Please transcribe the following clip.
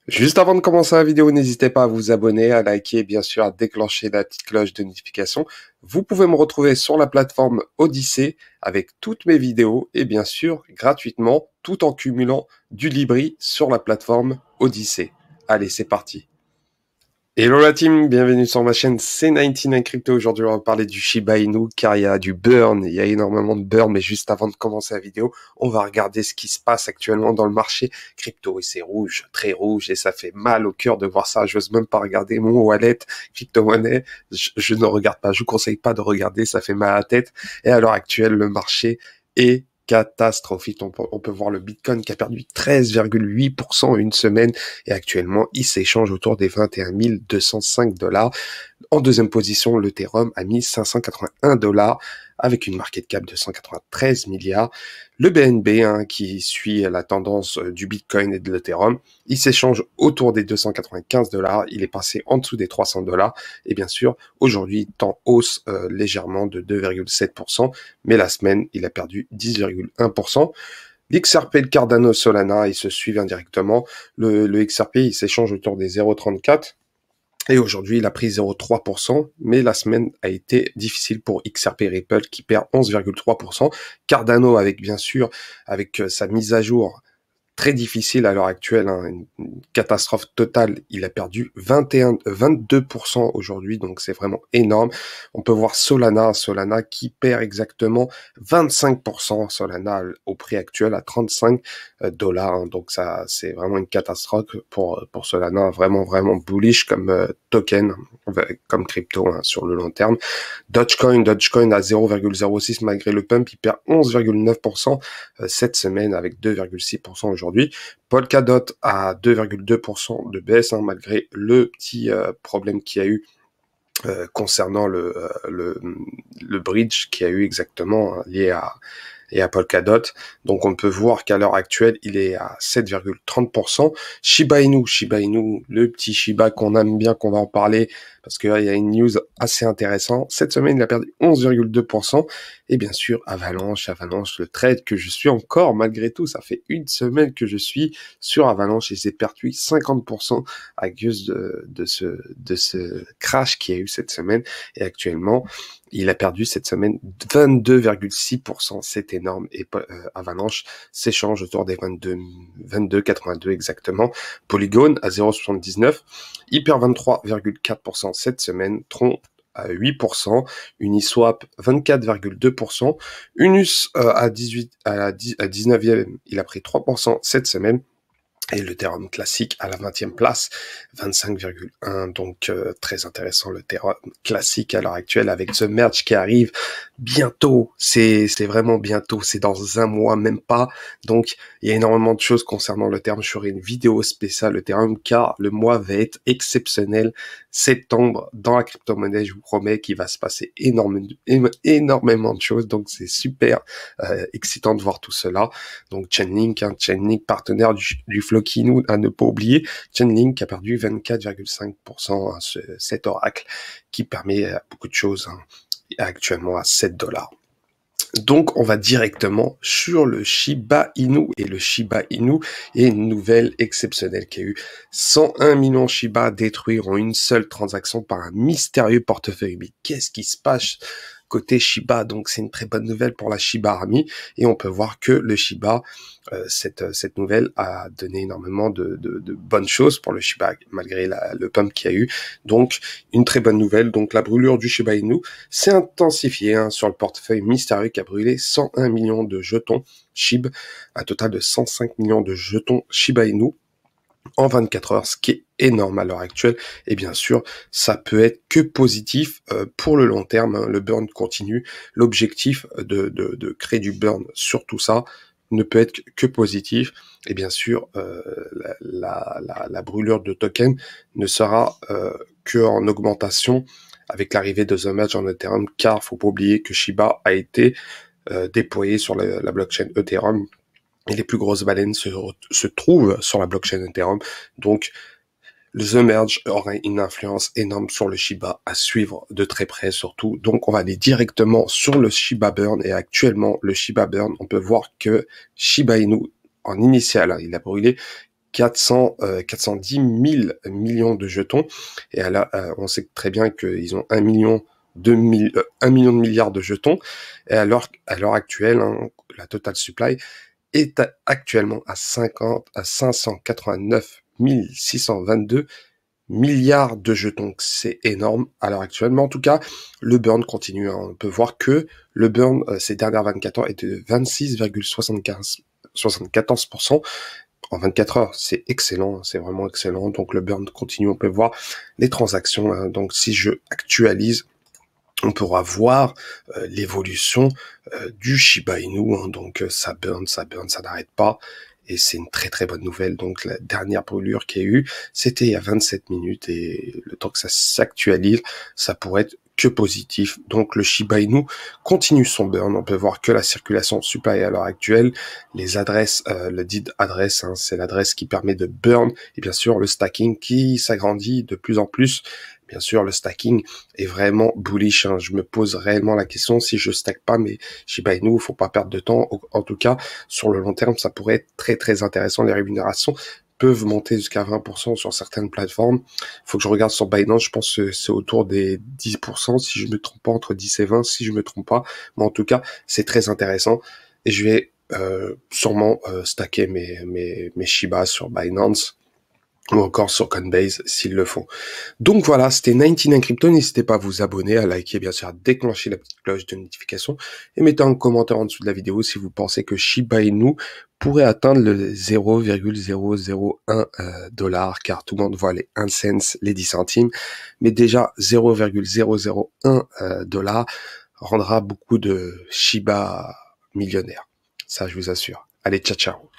Juste avant de commencer la vidéo, n'hésitez pas à vous abonner, à liker et bien sûr à déclencher la petite cloche de notification. Vous pouvez me retrouver sur la plateforme Odyssée avec toutes mes vidéos et bien sûr gratuitement tout en cumulant du Libri sur la plateforme Odyssée. Allez, c'est parti. Hello la team, bienvenue sur ma chaîne C99 Crypto. Aujourd'hui, on va parler du Shiba Inu car il y a du burn, il y a énormément de burn, mais juste avant de commencer la vidéo, on va regarder ce qui se passe actuellement dans le marché crypto et c'est rouge, très rouge et ça fait mal au cœur de voir ça. Je n'ose même pas regarder mon wallet crypto-monnaie, je ne regarde pas, je vous conseille pas de regarder, ça fait mal à la tête. Et à l'heure actuelle, le marché est catastrophique. On peut voir le Bitcoin qui a perdu 13,8% en une semaine et actuellement il s'échange autour des 21 205 $. En deuxième position, l'Ethereum a mis 581 $ avec une market cap de 193 milliards. Le BNB, qui suit la tendance du Bitcoin et de l'Ethereum, il s'échange autour des 295 $. Il est passé en dessous des 300 $. Et bien sûr, aujourd'hui, il est en hausse légèrement de 2,7%, mais la semaine, il a perdu 10,1%. L'XRP, le Cardano, Solana, ils se suivent indirectement. Le XRP, il s'échange autour des 0,34. Et aujourd'hui, il a pris 0,3%, mais la semaine a été difficile pour XRP Ripple qui perd 11,3%. Cardano avec, bien sûr, avec sa mise à jour très difficile à l'heure actuelle, une catastrophe totale. Il a perdu 22% aujourd'hui, donc c'est vraiment énorme. On peut voir Solana qui perd exactement 25%. Solana au prix actuel à 35 $. Donc ça, c'est vraiment une catastrophe pour Solana, vraiment bullish comme token, comme crypto sur le long terme. Dogecoin à 0,06 malgré le pump, il perd 11,9% cette semaine avec 2,6% aujourd'hui. Polkadot à 2,2% de baisse malgré le petit problème qu'il y a eu concernant le bridge qu'il y a eu exactement lié à Polkadot. Donc on peut voir qu'à l'heure actuelle, il est à 7,30%. Shiba Inu, le petit Shiba qu'on aime bien, qu'on va en parler, parce qu'il y a une news assez intéressante. Cette semaine, il a perdu 11,2%. Et bien sûr, Avalanche, le trade que je suis encore, malgré tout, ça fait une semaine que je suis sur Avalanche et j'ai perdu 50% à cause de ce crash qu'il y a eu cette semaine. Et actuellement, il a perdu cette semaine 22,6%, c'est énorme. Et Avalanche s'échange autour des 22,82 exactement. Polygon à 0,79, il perd 23,4% cette semaine. Tron à 8%, Uniswap 24,2%, Unus à 19e, il a pris 3% cette semaine. Et l'Ethereum classique à la 20e place, 25,1. Donc très intéressant l'Ethereum classique à l'heure actuelle avec The Merge qui arrive bientôt. C'est vraiment bientôt, c'est dans un mois même pas. Donc il y a énormément de choses concernant l'Ethereum. Je ferai une vidéo spéciale Ethereum car le mois va être exceptionnel. Septembre dans la crypto-monnaie, je vous promets qu'il va se passer énormément de choses. Donc c'est super excitant de voir tout cela. Donc Chainlink, partenaire du Flockinu à ne pas oublier. Chainlink a perdu 24,5%, cet oracle qui permet beaucoup de choses, actuellement à 7 $. Donc, on va directement sur le Shiba Inu. Et le Shiba Inu est une nouvelle exceptionnelle qui a eu 101 millions Shiba détruits en une seule transaction par un mystérieux portefeuille. Mais qu'est-ce qui se passe côté Shiba? Donc, c'est une très bonne nouvelle pour la Shiba Army. Et on peut voir que le Shiba, cette nouvelle a donné énormément de bonnes choses pour le Shiba, malgré le pump qu'il y a eu. Donc, une très bonne nouvelle. Donc, la brûlure du Shiba Inu s'est intensifiée sur le portefeuille mystérieux qui a brûlé 101 millions de jetons SHIB, un total de 105 millions de jetons Shiba Inu en 24 heures, ce qui est énorme à l'heure actuelle. Et bien sûr, ça peut être que positif pour le long terme. Le burn continue. L'objectif de créer du burn sur tout ça ne peut être que positif. Et bien sûr, la brûlure de token ne sera que en augmentation avec l'arrivée de The Merge en Ethereum, car faut pas oublier que Shiba a été déployé sur la blockchain Ethereum. Et les plus grosses baleines se trouvent sur la blockchain Ethereum. Donc, le The Merge aura une influence énorme sur le Shiba à suivre de très près surtout. Donc, on va aller directement sur le Shiba Burn. Et actuellement, le Shiba Burn, on peut voir que Shiba Inu, en initial, il a brûlé 410 000 millions de jetons. Et là, on sait très bien qu'ils ont 1 million de milliards de jetons. Et à l'heure actuelle, hein, la total supply est actuellement à 589 622 milliards de jetons. C'est énorme à l'heure actuelle. Mais en tout cas, le burn continue, hein. On peut voir que le burn ces dernières 24 heures est de 26,74%. En 24 heures, c'est excellent, c'est vraiment excellent. Donc le burn continue, on peut voir les transactions, hein. Donc si je actualise, on pourra voir l'évolution du Shiba Inu, hein. Donc ça burn, ça n'arrête pas. Et c'est une très très bonne nouvelle. Donc la dernière brûlure qu'il y a eu, c'était il y a 27 minutes. Et le temps que ça s'actualise, ça pourrait être que positif. Donc le Shiba Inu continue son burn. On peut voir que la circulation supply à l'heure actuelle, les adresses, le dit adresse, hein, c'est l'adresse qui permet de burn. Et bien sûr le stacking qui s'agrandit de plus en plus. Bien sûr, le stacking est vraiment bullish, hein. Je me pose réellement la question, si je stack pas mes Shiba Inu, faut pas perdre de temps. En tout cas, sur le long terme, ça pourrait être très très intéressant. Les rémunérations peuvent monter jusqu'à 20% sur certaines plateformes. Faut que je regarde sur Binance, je pense que c'est autour des 10%, si je me trompe pas, entre 10 et 20, si je me trompe pas. Mais en tout cas, c'est très intéressant. Et je vais sûrement stacker mes Shiba sur Binance, ou encore sur Coinbase s'il le faut. Donc voilà, c'était 99 Crypto. N'hésitez pas à vous abonner, à liker, bien sûr, à déclencher la petite cloche de notification et mettez un commentaire en dessous de la vidéo si vous pensez que Shiba Inu pourrait atteindre le 0,001 $, car tout le monde voit les 1 cent, les 10 centimes, mais déjà 0,001 $ rendra beaucoup de Shiba millionnaires. Ça, je vous assure. Allez, ciao, ciao.